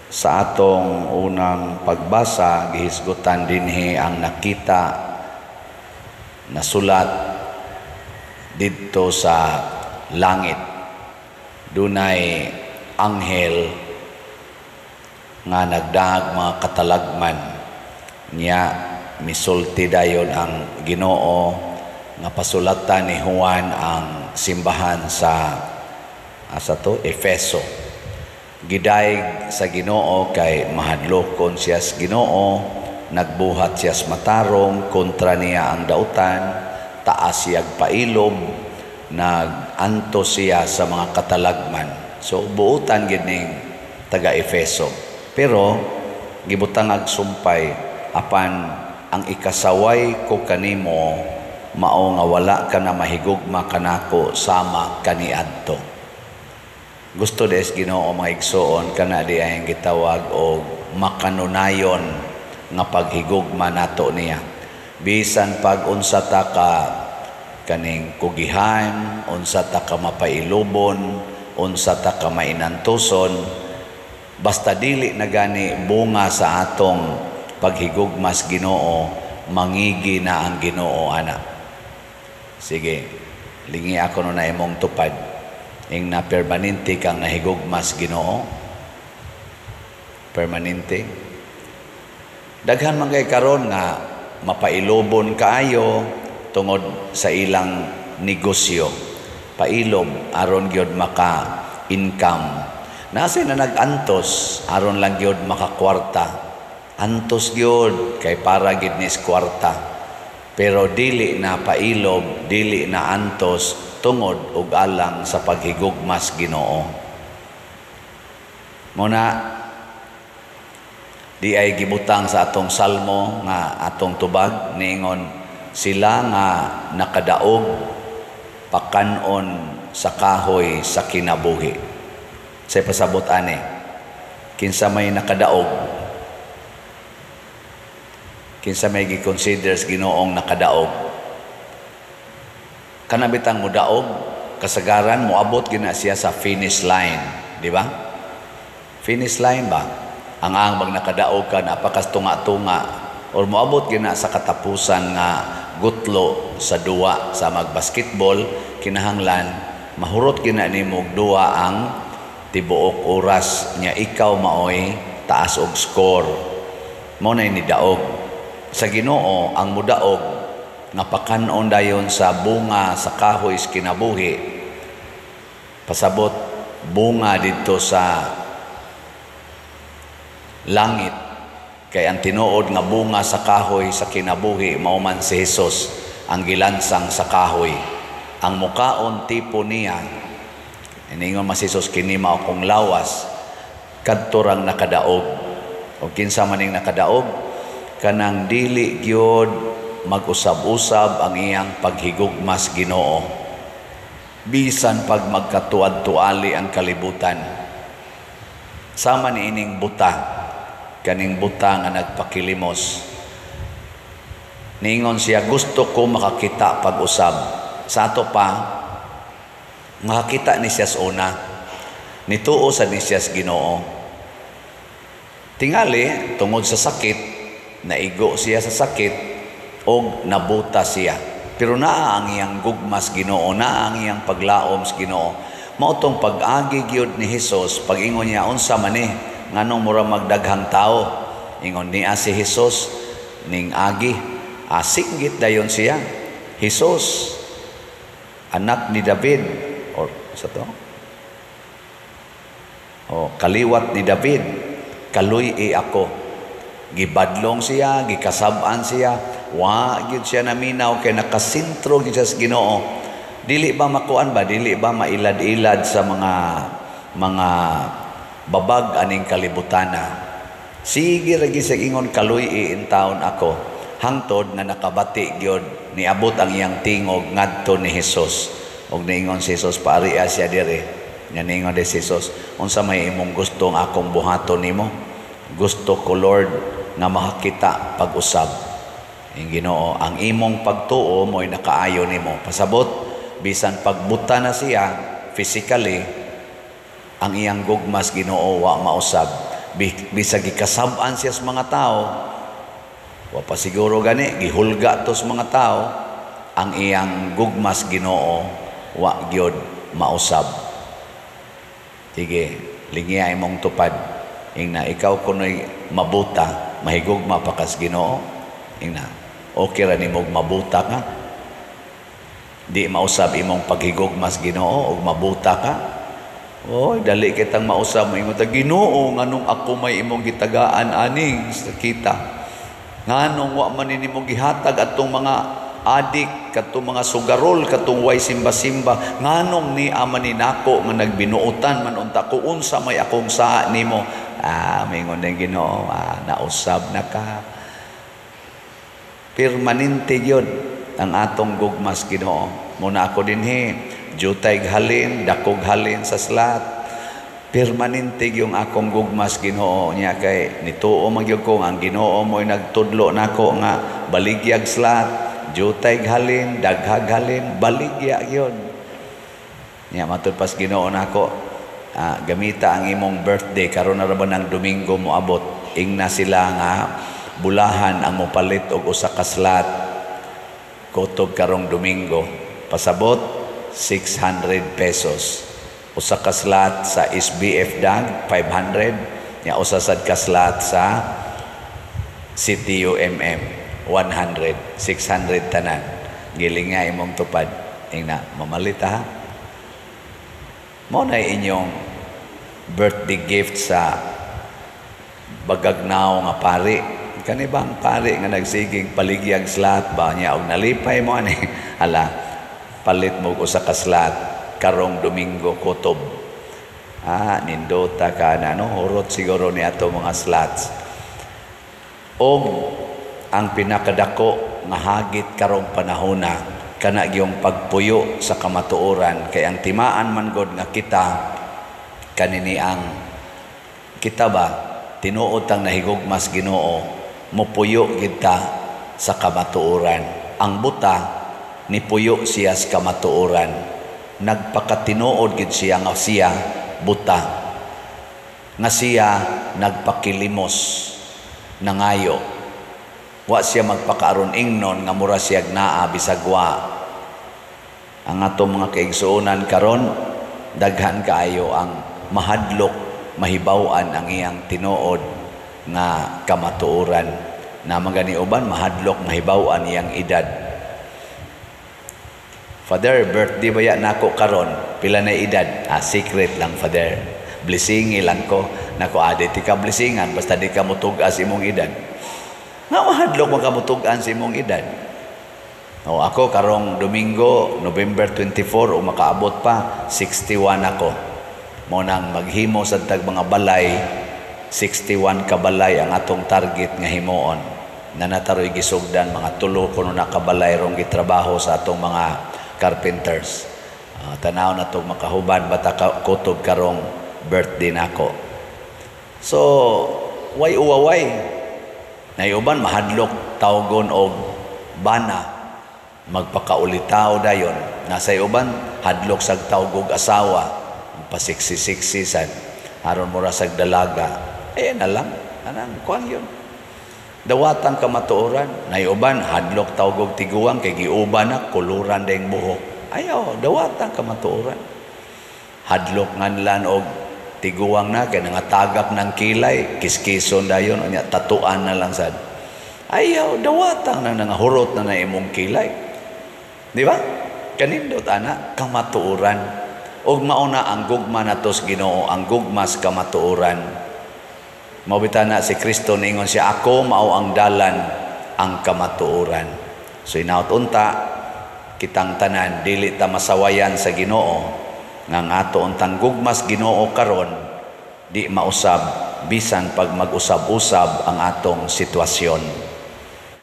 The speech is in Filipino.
Sa atong unang pagbasa, gihisgutan dinhi ang nakita na sulat didto sa langit. Dunay anghel nga nagdaag mga katalagman niya, misulti dayon ang Ginoo nga pasulatan ni Juan ang simbahan sa Efeso. Gidayeg sa Ginoo kay mahadlokon siya sa Ginoo, nagbuhat siya sa matarong, kontra niya ang dautan, taas siya pailob, naganto siya sa mga katalagman. So buutan gid ning taga Efeso. Pero gibutang ag sumpay, apan ang ikasaway ko kanimo mao nga wala ka na mahigugma kanako sama kaniadto. Gusto des Ginoo mga igsoon kana di ay gitawag og makanunayon nga paghigugma nato niya. Bisan pag unsa ta ka kaning kugihan, unsa ta ka mapailubon, unsa ta ka mainantuson, basta dili na gani bunga sa atong paghigugmas Ginoo, mangigi na ang Ginoo ana. Sige, lingi ako no na imong tupad. Ing na permanente kang nahigugmas Ginoo. Permanente. Daghan man kay karon nga mapailobon kaayo tungod sa ilang negosyo. Pailob aron gyud maka-income. Nasa na nag-antos aron lang gyud makakwarta. Antos gyud kay para gid nis kwarta. Pero dili na pailob, dili na antos tungod ug alang sa paghigugmas Ginoo. Muna di ay gibutang sa atong salmo nga atong tubag niingon, sila nga nakadaog pakanon sa kahoy sa kinabuhi. Say pasabot ani, kinsa may nakadaog, kinsa may gi-considers Ginoong nakadaog, kanabitang mudaog, kasagaran moabot gina siya sa finish line, di ba? Finish line ba? Ang mag nakadaog ka, napakastunga-tunga, or moabot gina sa katapusan nga gutlo sa duwa sa magbasketball, kinahanglan mahurot gina nimo duwa ang tibuok oras nya ikaw maoy taas og score. Mao nay ni daog. Sa Ginoo ang mudaog nga pakanon dayon sa bunga sa kahoy sa kinabuhi, pasabot bunga dito sa langit, kay ang tinuod nga bunga sa kahoy sa kinabuhi mao man si Hesus, ang gilansang sa kahoy. Ang mukaon tipo niya, iningon mas Hesus, kini mao kong lawas, kadto rang nakadaog. O kinsa maning nakadaog, kanang dili gyud mag-usab-usab ang iyang paghigugmas Ginoo. Bisan pag magkatuad-tuali ang kalibutan. Sama ni ining buta, kaning buta nga nagpakilimos. Niingon siya, gusto ko makakita pag-usab. Sa ato pa, makakita ni siya sa una. Nituo sa ni siya sa Ginoo. Tingali, tungod sa sakit, naigo siya sa sakit, o nabuta siya. Pero naa ang iyang gugmas Ginoo, naa ang iyang paglaom sa Ginoo. Mao tong pag-agi gyud ni Hesus, pag-ingon niya unsa man ni nganong mura magdaghang tao. Ingon niya si Hesus ning agi, singgit dayon siya. Hesus, anak ni David, or sa to? Kaliwat ni David, kaluy ako. Gibadlong siya, gikasab-an siya, wa gyud siya naminaw kay nakasintro gyud siya sa Ginoo. Dili ba makuan ba, dili ba mailad-ilad sa mga babag aning kalibutana. Sige ra gyud sa ingon, kaluy in taon ako, hangtod na nakabati gyud niabot ang iyang tingog ngadto ni Hesus. Og niingon si Hesus, paariya siya dire. Nya niingon si Hesus, unsa may imong gusto nga akong buhaton nimo? Gusto ko, Lord, nga makakita pag-usab. Ang Ginoo, ang imong pagtuo mo'y nakaayo nimo. Pasabot, bisan pagbuta na siya physically, ang iyang gugmas Ginoo wa mausab. bisag gikasab-an siya sa mga tao, wa pa siguro gani gihulga to sa mga tao, ang iyang gugmas Ginoo wa gyud mausab. Sige, lingiya imong tupad. Ingna ikaw kunoy mabuta, mahigugma pa kas Ginoo. Ingna, okay ra nimo mabuta ka. Di mausab imong paghigugmas Ginoo og mabuta ka. Oy, dali kitang mausab mo imong Ginoo nganong ako may imong gitagaan aning sa kita. Nganong wa man nimong gihatag atong mga adik, katong mga sugarol, katong way simba-simba, nganong ni amanin ako nga nagbinuutan man unta ko unsa may akong saa nimo. Mingon ng Ginoo, nausab na ka. Permanente yun ang atong gugmas Ginoo. Muna ako dinhi, jutay halin, dakog halin sa slat. Permanente yung akong gugmas Ginoo niya kay nituo magyud ko ang Ginoo mo'y nagtudlo nako nga baligyag slat, jutay halin, daghag halin, baligya yun. Niya matud pas Ginoo nako, gamita ang imong birthday karon na ra ba ng Domingo moabot. Ingna sila nga bulahan ang mopalit og usa ka slat kutob karong Domingo. Pasabot 600 pesos. Usa ka slat sa SBF Dag 500, nya usa sad ka slat sa CTUMM 100, 600 tanan. Gilinga imong tupad. Ingna mamalit ha. Mo na inyong birthday gift sa bagagnaw nga pari. Kani bang pari nga nagsigig paligyag slat ba niya og nalipay mo ani ala palit mo usa ka slat karong Domingo kutob. Nindota ka na no hurot siguro ni ato mga slats. Og ang pinakadako nga hagit karong panahona kana gyung pagpuyo sa kamatuoran kay ang timaan man god nga kita kanini ang kita ba tinuod tang nahigugmas Ginoo mopuyo kita sa kamatuoran. Ang buta ni puyo siya sa kamatuoran, nagpakatinuod gid siya nga siya buta, nga siya nagpakilimos nangayo, wa siya magpakaaron ingnon nga mura siya naa bisag wa. Ang atong mga kaigsuonan karon daghan kaayo ang mahadlok mahibaw-an ang iyang tinuod nga kamatuoran na magani uban mahadlok mahibaw-an iyang edad. Father, birthday baya nako karon, pila na edad? Secret lang Father. Blessingi lang ko nako di ka blessingan basta di ka mutug-as imong edad. Nga mahadlok makamutug-an sa imong edad. Ako karong Domingo, November 24 o makaabot pa 61 ako. Mo nang maghimo sa tag mga balay 61 kabalay ang atong target nga himuon. Nanataroy gisugdan mga 3 kuno na kabalay rong gitrabaho sa atong mga carpenters. Tanaw na itong makahubad bata kutob karong birthday nako. So, way uwaway. Nayuban mahadlok tawgon og bana. Magpakaulitaw dayon. Nasa uban hadlok sag tawgog asawa. Pasiksi-siksisan. Aron mura sag dalaga. Na lang. Anang kuan yun. Dawatang kamatuoran. Nayuban hadlok tawgog tiguang kay giuban na kuluran dayong buhok. Ayaw, dawatang kamatuoran. Hadlok nganlan og tiguang na kay nangatagak ng kilay, kiskison dayon unya tatuan na lang sad. Ayaw, dawatang na nangahurot na imong kilay. Di ba? Kanindot ana kamatuoran. Og mauna ang gugma natos Ginoo, ang gugmas kamatuoran. Mabita na si Kristo ningon siya, ako mao ang dalan ang kamatuoran. So inaot unta kitang tanan dili ta masawayan sa Ginoo nga ang ato untang gugmas Ginoo karon di mausab bisan pag mag-usab-usab ang atong sitwasyon.